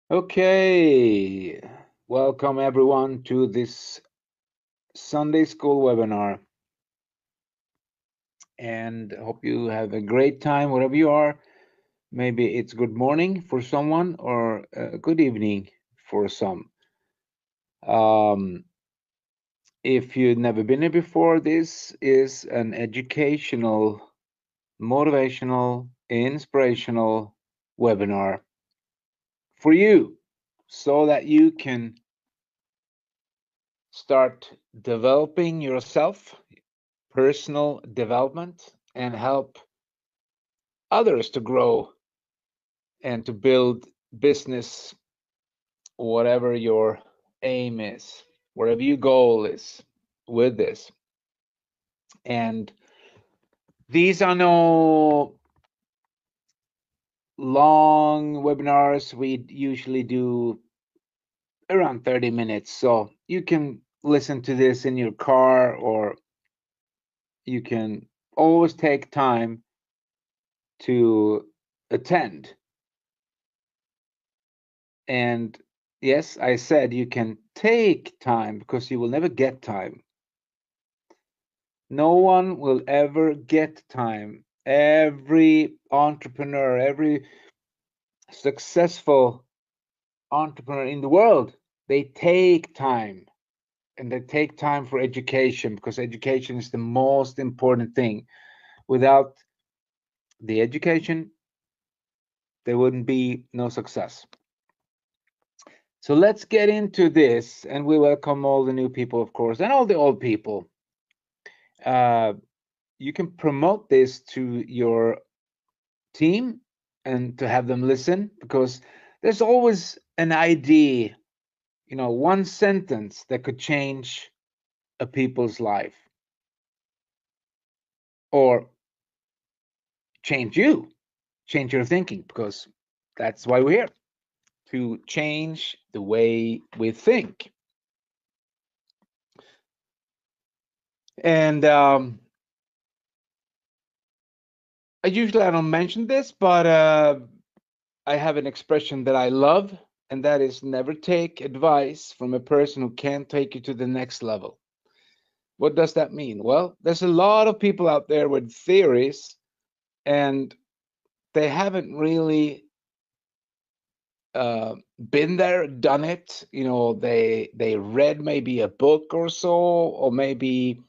Okay, welcome everyone to this Sunday school webinar, and hope you have a great time wherever you are. Maybe it's good morning for someone or good evening for some. Um, if you've never been here before, this is an educational, motivational, inspirational webinar for you so that you can start developing yourself, personal development, and help others to grow and to build business, whatever your aim is, whatever your goal is with this. And these are no long webinars. We usually do around 30 minutes. So you can listen to this in your car, or you can always take time to attend. And yes, I said you can take time because you will never get time. No one will ever get time. Every entrepreneur, every successful entrepreneur in the world, they take time, and they take time for education, because education is the most important thing. Without the education, there wouldn't be no success. So let's get into this, and we welcome all the new people, of course, and all the old people. Uh, you can promote this to your team and to have them listen, because there's always an idea, one sentence that could change a people's life, or change your thinking, because that's why we're here, to change the way we think. And I don't mention this, but I have an expression that I love, and that is never take advice from a person who can't take you to the next level. What does that mean? Well, there's a lot of people out there with theories, and they haven't really been there, done it. They read maybe a book or so, or maybe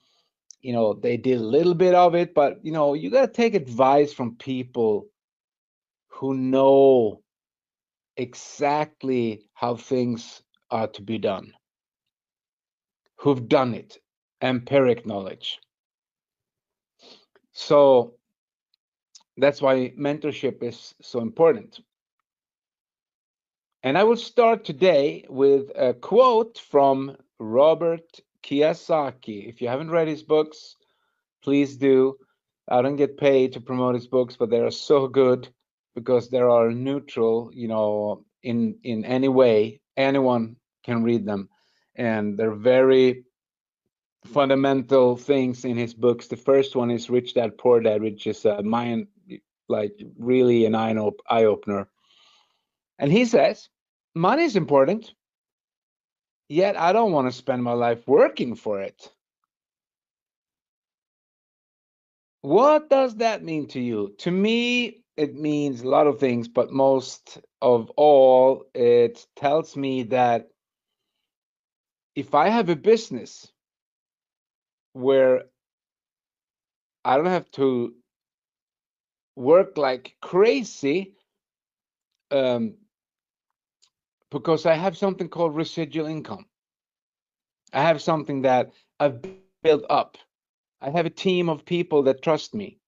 they did a little bit of it. But you got to take advice from people who know exactly how things are to be done, who've done it, empiric knowledge. So that's why mentorship is so important. And I will start today with a quote from Robert Kiyosaki. If you haven't read his books, please do. I don't get paid to promote his books, but they are so good because they are neutral, in any way. Anyone can read them. And they're very fundamental things in his books. The first one is Rich Dad Poor Dad, which is a mind, like really an eye opener. And he says, money is important, yet I don't want to spend my life working for it. What does that mean to you? To me, it means a lot of things, but most of all, it tells me that if I have a business where I don't have to work like crazy, um, because I have something called residual income. I have something that I've built up. I have a team of people that trust me.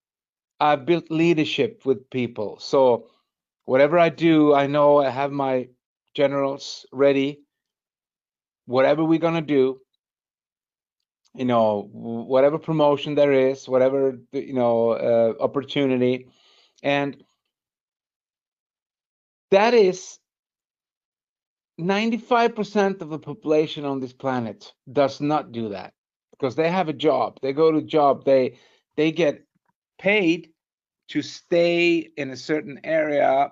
I've built leadership with people. So whatever I do, I know I have my generals ready. Whatever we're gonna do, whatever promotion there is, whatever opportunity, and that is 95% of the population on this planet does not do that, because they have a job. They go to job. They get paid to stay in a certain area,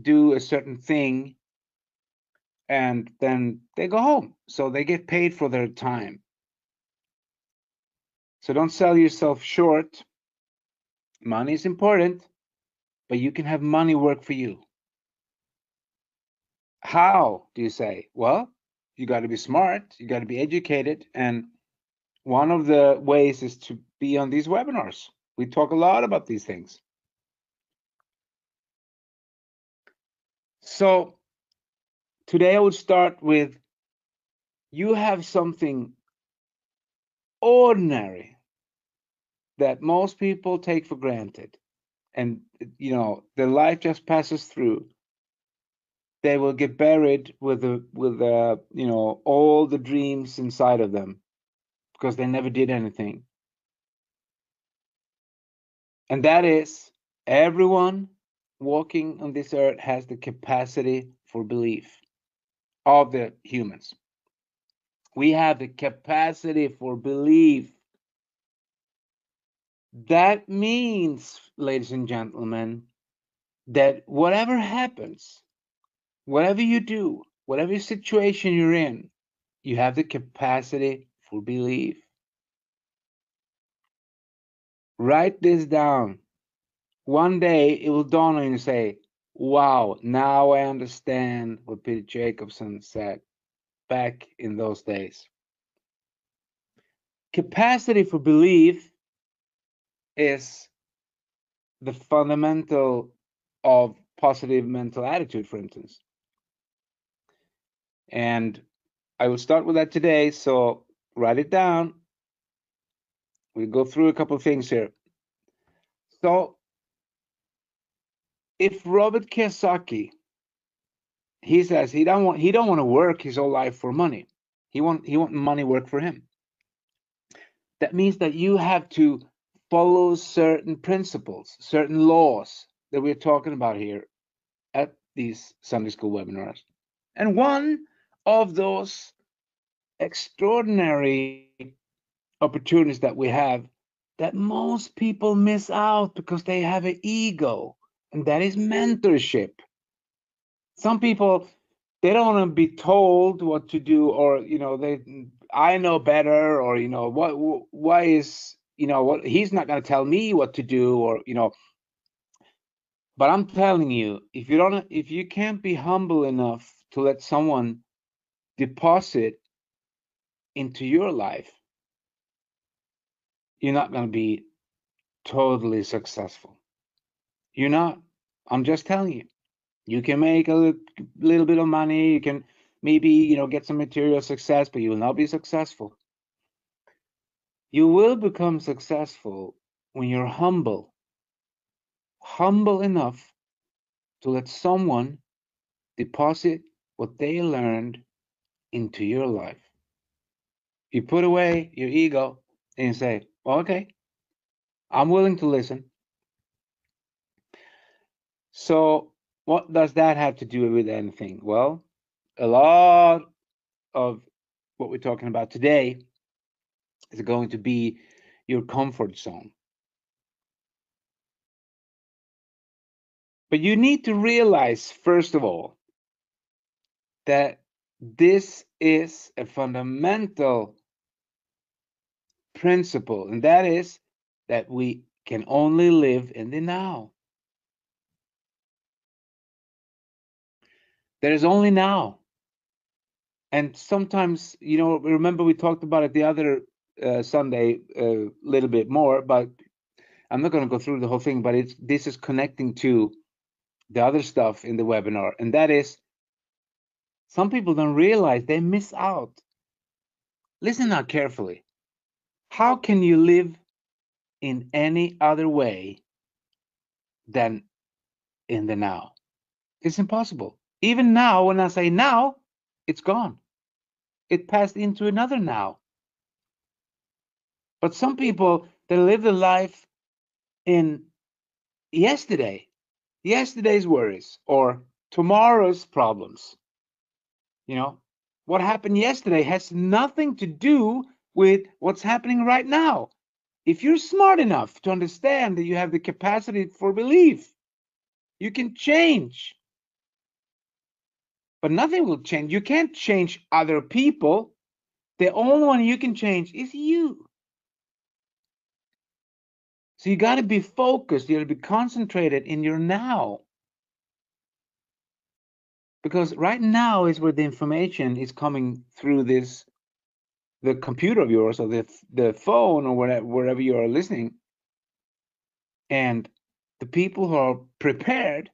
do a certain thing, and then they go home. So they get paid for their time. So don't sell yourself short. Money is important, but you can have money work for you. How do you say? Well, you got to be smart, you got to be educated, and one of the ways is to be on these webinars. We talk a lot about these things. So today I would start with, you have something ordinary that most people take for granted, and their life just passes through. They will get buried with all the dreams inside of them because they never did anything. And that is, everyone walking on this earth has the capacity for belief. Of the humans, we have the capacity for belief. That means, ladies and gentlemen, that whatever happens, whatever you do, whatever situation you're in, you have the capacity for belief. Write this down. One day it will dawn on you and say, wow, now I understand what Peter Jakobsson said back in those days. Capacity for belief is the fundamental of positive mental attitude, for instance. And I will start with that today. So write it down. We'll go through a couple of things here. So if Robert Kiyosaki, he says he don't want to work his whole life for money. He want money work for him. That means that you have to follow certain principles, certain laws that we're talking about here at these Sunday school webinars. And one of those extraordinary opportunities that we have that most people miss out because they have an ego, and that is mentorship. Some people, they don't want to be told what to do, or I know better, or why is what he's not going to tell me what to do, or but I'm telling you, if you can't be humble enough to let someone deposit into your life, you're not going to be totally successful. You're not. I'm just telling you. You can make a little bit of money. You can maybe, get some material success, but you will not be successful. You will become successful when you're humble enough to let someone deposit what they learned into your life. You put away your ego and you say, well, okay, I'm willing to listen. So what does that have to do with anything? Well, a lot of what we're talking about today is going to be your comfort zone. But you need to realize, first of all, that this is a fundamental principle, and that is that we can only live in the now. There is only now. And sometimes, remember we talked about it the other Sunday a little bit more, but I'm not going to go through the whole thing, but this is connecting to the other stuff in the webinar, and that is, some people don't realize they miss out. Listen now carefully. How can you live in any other way than in the now? It's impossible. Even now, when I say now, it's gone. It passed into another now. But some people, they live their life in yesterday's worries, or tomorrow's problems. What happened yesterday has nothing to do with what's happening right now. If you're smart enough to understand that you have the capacity for belief, you can change but nothing will change. You can't change other people. The only one you can change is you. So you got to be focused. You got to be concentrated in your now. Because right now is where the information is coming through the computer of yours, or the phone, or wherever you are listening. And the people who are prepared,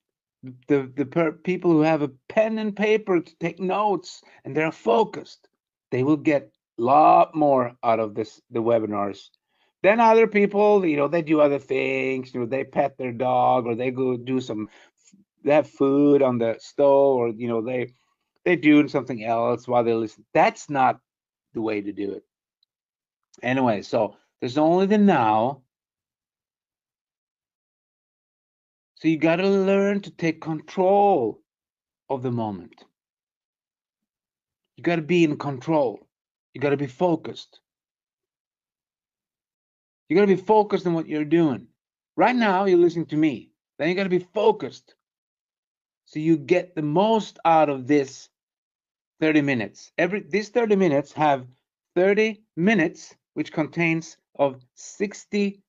the people who have a pen and paper to take notes and they're focused, they will get a lot more out of the webinars than other people. You know, they do other things. You know, they pet their dog, or they go do they have food on the stove, or you know, they do something else while they listen. That's not the way to do it. Anyway, so there's only the now. So you got to learn to take control of the moment. You got to be in control. You got to be focused. You got to be focused on what you're doing. Right now, you're listening to me. Then you got to be focused. So you get the most out of this 30 minutes. These 30 minutes have 30 minutes, which contains of 60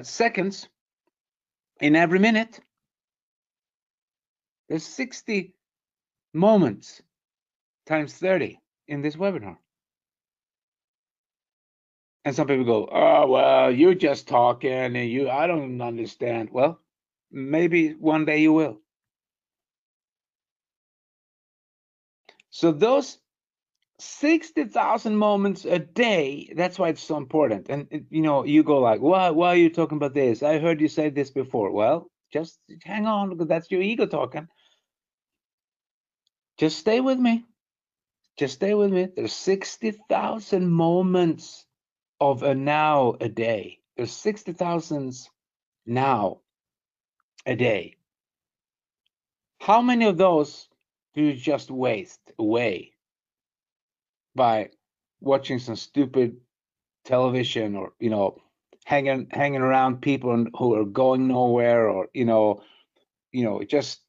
seconds in every minute. There's 60 moments times 30 in this webinar. And some people go, oh, well, you're just talking and I don't understand. Well, maybe one day you will. So those 60,000 moments a day, that's why it's so important. And, you know, you go like, why are you talking about this? I heard you say this before. Well, just hang on, because that's your ego talking. Just stay with me. Just stay with me. There's 60,000 moments of a now a day. There's 60,000 now a day. How many of those do you just waste away by watching some stupid television, or you know, hanging around people who are going nowhere, or you know, just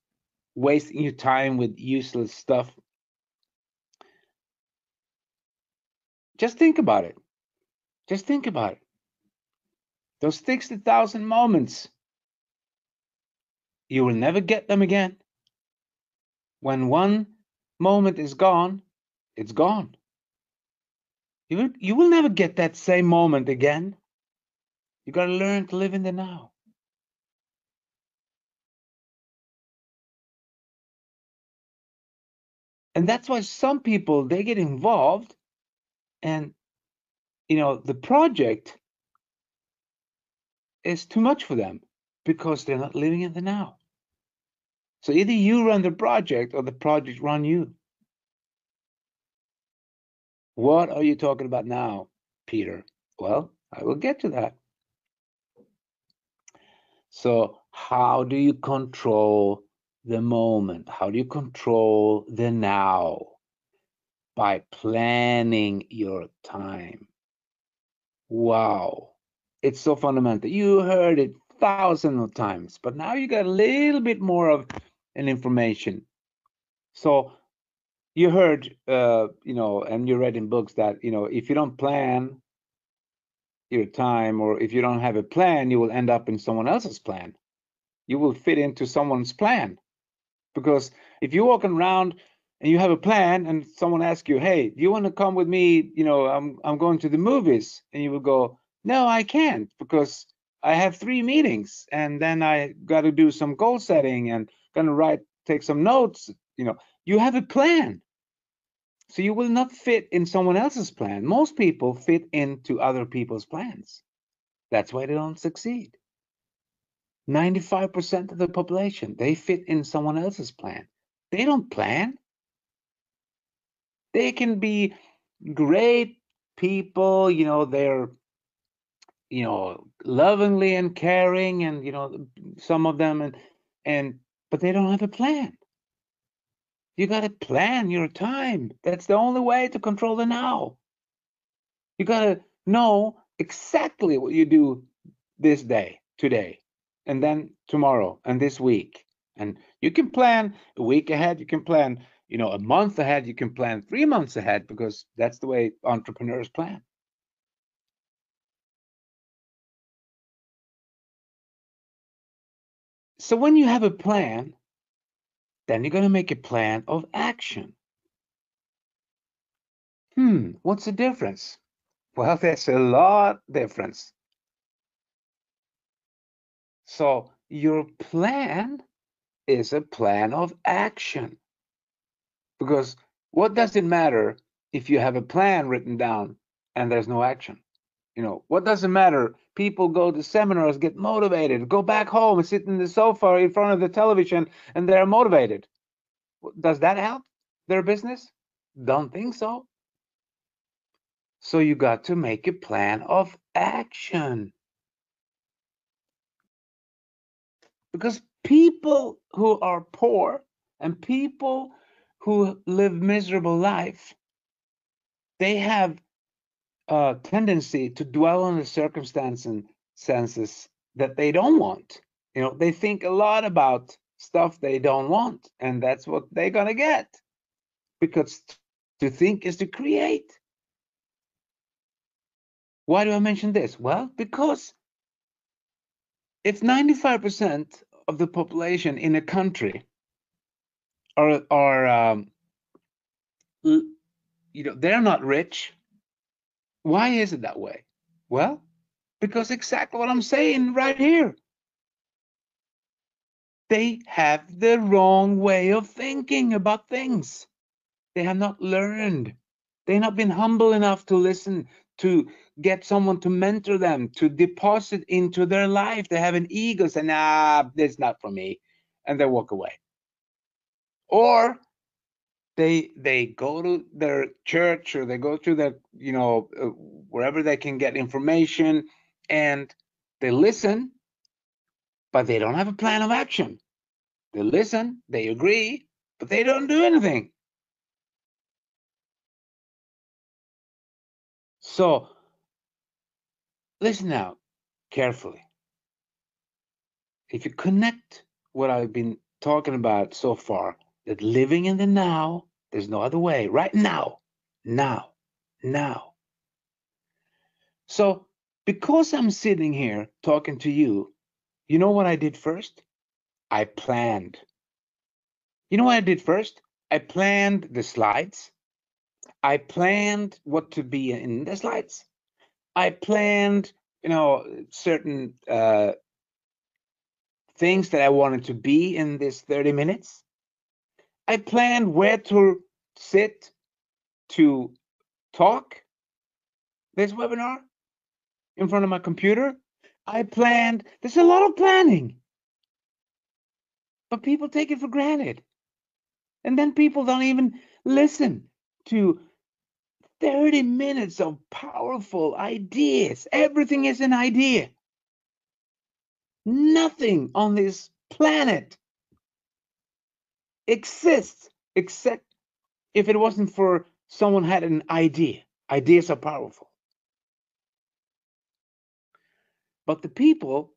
wasting your time with useless stuff? Just think about it. Just think about it. Those 60,000 moments, you will never get them again. When one moment is gone, it's gone. You will never get that same moment again. You got to learn to live in the now. And that's why some people, they get involved, and you know, the project is too much for them because they're not living in the now. So either you run the project or the project run you. What are you talking about now, Peter? Well, I will get to that. So how do you control the moment? How do you control the now? By planning your time. Wow. It's so fundamental. You heard it thousands of times, but now you got a little bit more of an information. So you heard, you know, and you read in books that, you know, if you don't plan your time, or if you don't have a plan, you will end up in someone else's plan. You will fit into someone's plan. Because if you're walking around and you have a plan, and someone asks you, hey, do you want to come with me? You know, I'm going to the movies. And you will go, no, I can't, because I have 3 meetings, and then I got to do some goal setting and gonna take some notes. You know, you have a plan. So you will not fit in someone else's plan. Most people fit into other people's plans. That's why they don't succeed. 95% of the population, they fit in someone else's plan. They don't plan. They can be great people, you know, they're, you know, lovingly and caring, and you know, some of them, and but they don't have a plan. You got to plan your time. That's the only way to control the now. You got to know exactly what you do this day, today, and then tomorrow, and this week, And you can plan a week ahead, you can plan, a month ahead, you can plan 3 months ahead, because that's the way entrepreneurs plan. So when you have a plan, then you're going to make a plan of action. What's the difference? Well, there's a lot difference. So your plan is a plan of action. Because what does it matter if you have a plan written down and there's no action? What does it matter? People go to seminars, get motivated, go back home and sit in the sofa in front of the television, and they're motivated. Does that help their business? Don't think so. So you got to make a plan of action. Because people who are poor and people who live miserable life, they have a tendency to dwell on the circumstances that they don't want. They think a lot about stuff they don't want, and that's what they're gonna get. Because to think is to create. Why do I mention this? Well, because if 95% of the population in a country are they're not rich. Why is it that way? Well, because exactly what I'm saying right here. They have the wrong way of thinking about things. They have not learned. They've not been humble enough to listen, to get someone to mentor them, to deposit into their life. They have an ego, say, nah, that's not for me. And they walk away. Or they go to their church, or they go to their, wherever they can get information, and they listen, but they don't have a plan of action. They listen, they agree, but they don't do anything. So listen now carefully. If you connect what I've been talking about so far, that living in the now, there's no other way, right now, now, now. So because I'm sitting here talking to you, you know what I did first? I planned. You know what I did first? I planned the slides. I planned what to be in the slides. I planned, certain things that I wanted to be in this 30 minutes. I planned where to sit to talk this webinar in front of my computer. I planned, there's a lot of planning, but people take it for granted. And then people don't even listen to 30 minutes of powerful ideas. Everything is an idea. Nothing on this planet exists except if it wasn't for someone had an idea. Ideas are powerful. But the people,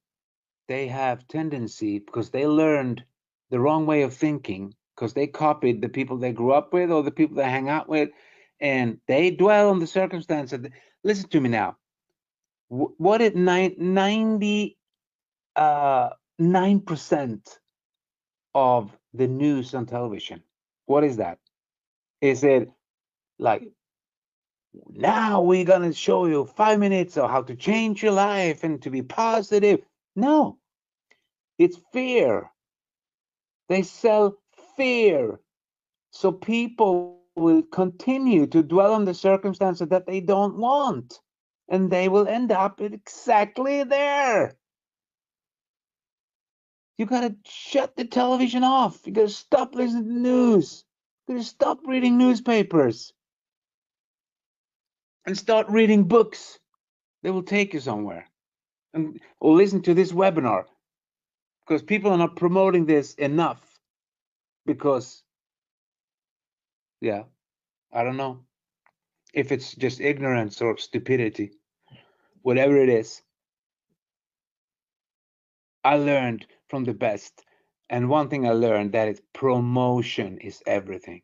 they have tendency, because they learned the wrong way of thinking, because they copied the people they grew up with or the people they hang out with, and they dwell on the circumstances. Listen to me now. What did 99% of the news on television, what is that? Is it like, now we're going to show you 5 minutes of how to change your life and to be positive? No, it's fear. They sell fear. So people will continue to dwell on the circumstances that they don't want, and they will end up exactly there. You gotta shut the television off. You gotta stop listening to the news. You gotta stop reading newspapers and start reading books. They will take you somewhere. Or listen to this webinar, because people are not promoting this enough. Because, yeah, I don't know if it's just ignorance or stupidity, whatever it is. I learned from the best And one thing I learned that is promotion is everything.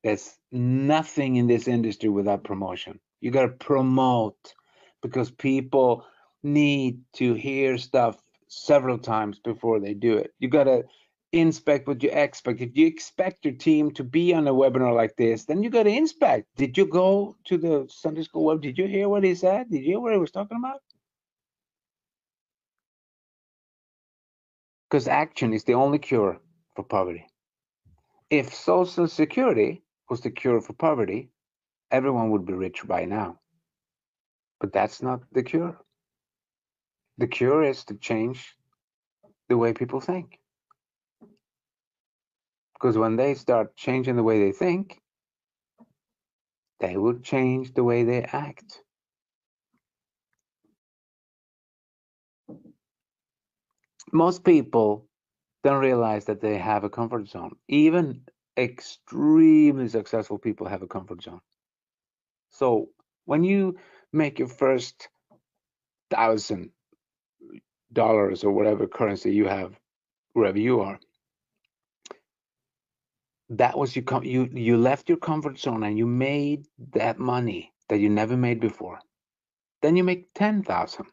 There's nothing in this industry without promotion. You got to promote because people need to hear stuff several times before they do it. You got to inspect what you expect. If you expect your team to be on a webinar like this, then you got to inspect. Did you go to the Sunday school web? Did you hear what he said? Did you hear what he was talking about? Because action is the only cure for poverty. If Social Security was the cure for poverty, everyone would be rich by now. But that's not the cure. The cure is to change the way people think. Because when they start changing the way they think, they will change the way they act. Most people don't realize that they have a comfort zone. Even extremely successful people have a comfort zone. So when you make your first $1,000 or whatever currency you have, wherever you are, that was you left your comfort zone and you made that money that you never made before. Then you make 10,000.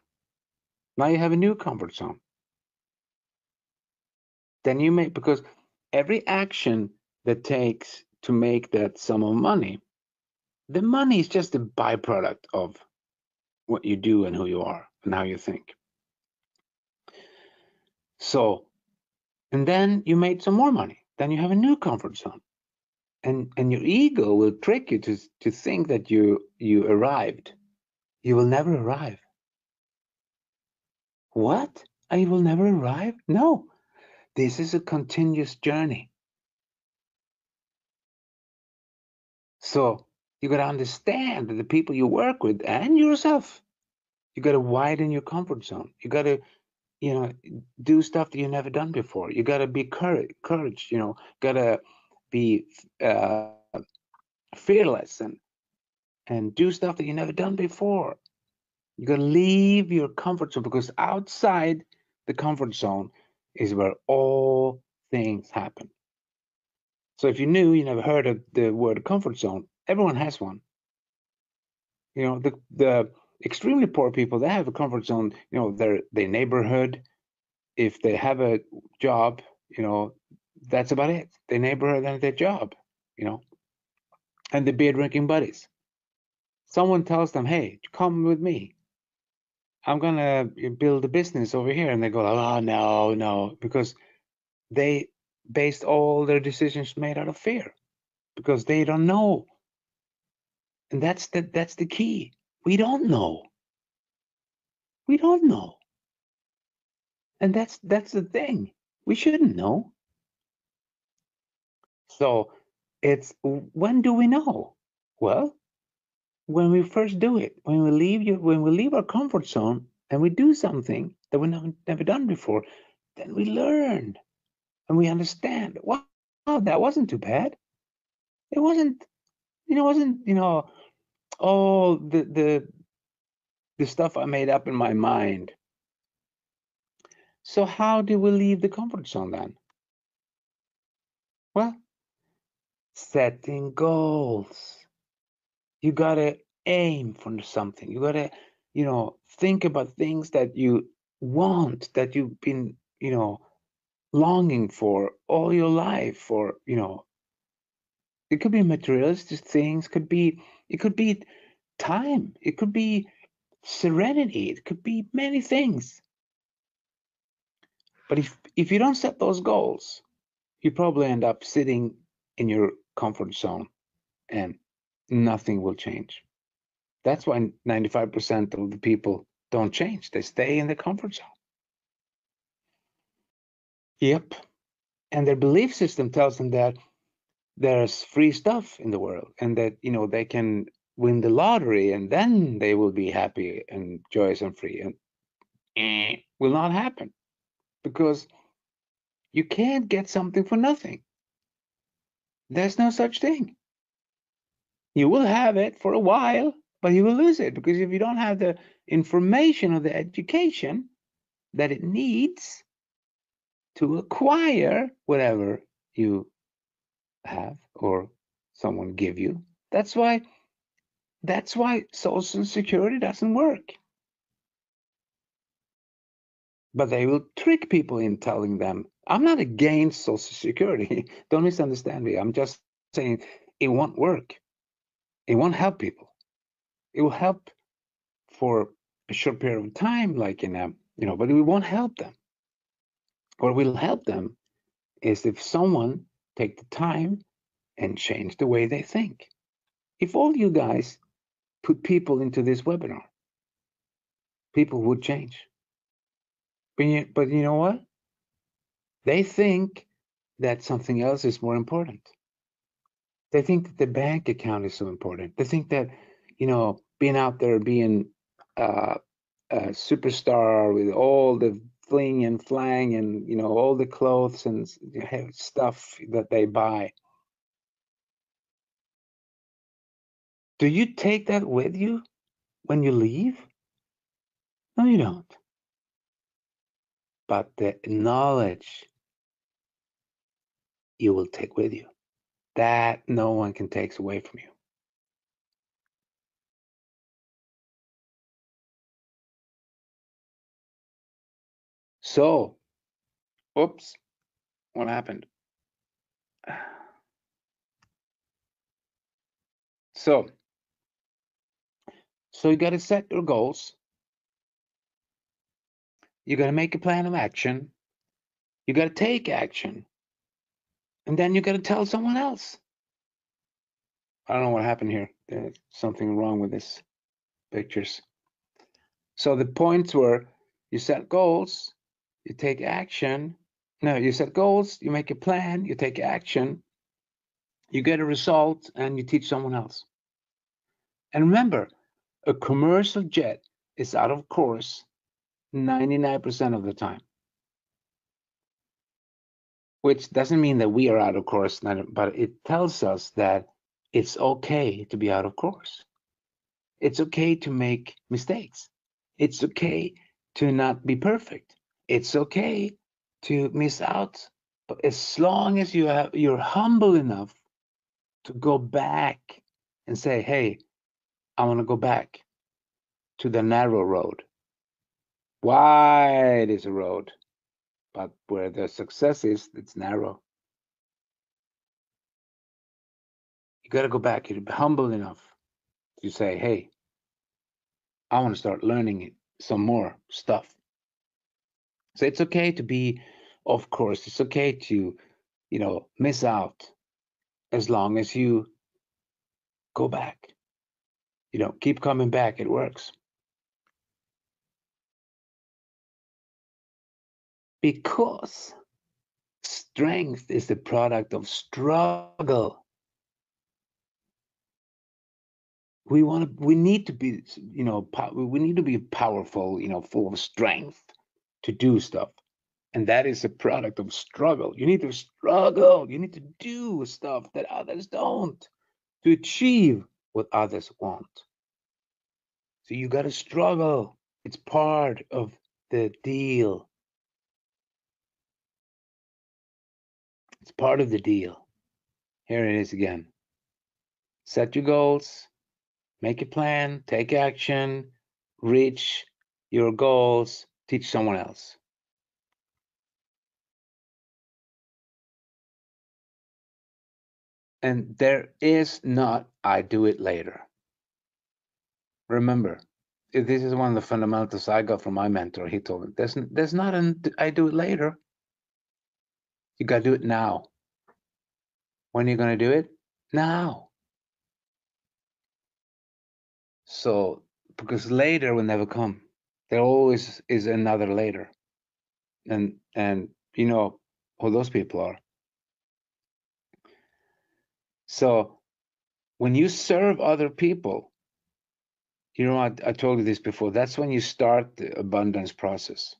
Now you have a new comfort zone. Then you make, because every action that takes to make that sum of money, the money is just a byproduct of what you do and who you are and how you think. So, and then you made some more money. Then you have a new comfort zone. And your ego will trick you to think that you arrived. You will never arrive. What? I will never arrive? No, this is a continuous journey. So you got to understand that the people you work with and yourself, you got to widen your comfort zone. You got to, do stuff that you've never done before. You got to be courage, got to be fearless and do stuff that you've never done before. You got to leave your comfort zone, because outside the comfort zone is where all things happen. So if you never heard of the word comfort zone, everyone has one. The extremely poor people, they have a comfort zone, their neighborhood. If they have a job, that's about it. Their neighborhood and their job, and the beer drinking buddies. Someone tells them, hey, come with me. I'm gonna build a business over here. And they go, oh, no, because they based all their decisions made out of fear, because they don't know. And that's the key. We don't know. We don't know. And that's the thing. We shouldn't know. So it's, when do we know? Well, when we first do it, when we leave our comfort zone and we do something that we've never done before, then we learn and we understand. Wow, that wasn't too bad. It wasn't, all the stuff I made up in my mind. So how do we leave the comfort zone then? Well, setting goals. You gotta aim for something. You gotta, think about things that you want, that you've been, longing for all your life, or, it could be materialistic things, it could be time, it could be serenity, it could be many things. But if you don't set those goals, you probably end up sitting in your comfort zone and nothing will change. That's why 95% of the people don't change. They stay in the comfort zone. Yep. And their belief system tells them that there's free stuff in the world and that, they can win the lottery and then they will be happy and joyous and free. And will not happen, because you can't get something for nothing. There's no such thing. You will have it for a while, but you will lose it, because if you don't have the information or the education that it needs to acquire whatever you have or someone give you. That's why Social Security doesn't work. But they will trick people in telling them, I'm not against Social Security. Don't misunderstand me. I'm just saying it won't work. It won't help people. It will help for a short period of time, like in a, but it won't help them. What will help them is if someone take the time and change the way they think. If all you guys put people into this webinar, people would change. But you know what? They think that something else is more important. They think that the bank account is so important. They think that, being out there, being a superstar with all the fling and flang and, all the clothes and stuff that they buy. Do you take that with you when you leave? No, you don't. But the knowledge you will take with you, that no one can take away from you. So, oops, what happened? So you got to set your goals. You got to make a plan of action. You got to take action. And then you got to tell someone else. I don't know what happened here. There's something wrong with this pictures. So the points were, you set goals, you take action. No, you set goals, you make a plan, you take action, you get a result, and you teach someone else. And remember, a commercial jet is out of course 99% of the time. Which doesn't mean that we are out of course, but it tells us that it's okay to be out of course. It's okay to make mistakes. It's okay to not be perfect. It's okay to miss out. But as long as you're humble enough to go back and say, hey, I want to go back to the narrow road. Wide is a road, but where the success is, it's narrow. You got to go back. You're humble enough to say, hey, I want to start learning some more stuff. So it's okay to be, of course, it's okay to, miss out as long as you go back. Keep coming back. It works. Because strength is the product of struggle. We need to be, we need to be powerful, full of strength to do stuff. And that is a product of struggle. You need to struggle. You need to do stuff that others don't to achieve what others want. So you got to struggle. It's part of the deal. It's part of the deal. Here it is again. Set your goals, make a plan, take action, reach your goals, teach someone else. And there is not, I do it later. Remember, this is one of the fundamentals I got from my mentor. He told me, there's not an, I do it later. You got to do it now. When are you going to do it? Now. So, because later will never come. There always is another later. And you know who those people are. So when you serve other people, I told you this before, that's when you start the abundance process.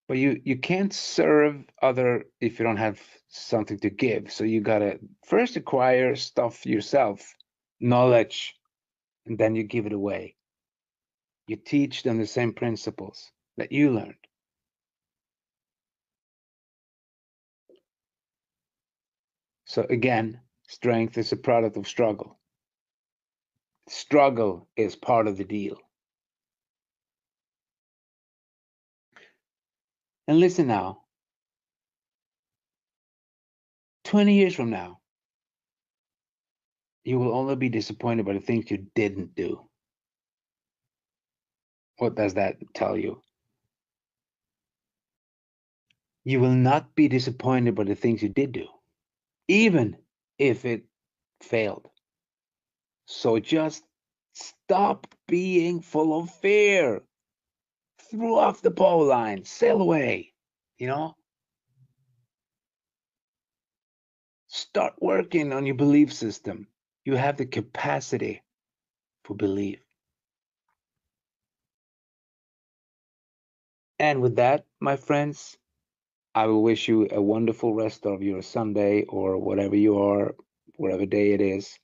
But you can't serve other if you don't have something to give. So you gotta first acquire stuff yourself, knowledge, and then you give it away. You teach them the same principles that you learned. So again, strength is a product of struggle. Struggle is part of the deal. And listen now, 20 years from now, you will only be disappointed by the things you didn't do. What does that tell you? You will not be disappointed by the things you did do, even if it failed. So just stop being full of fear. Throw off the pole line, sail away, you know? Start working on your belief system. You have the capacity for belief. And with that, my friends, I will wish you a wonderful rest of your Sunday or whatever you are, whatever day it is,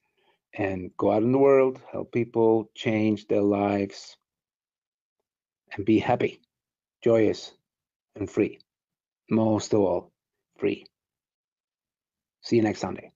and go out in the world, help people change their lives, and be happy, joyous, and free. Most of all, free. See you next Sunday.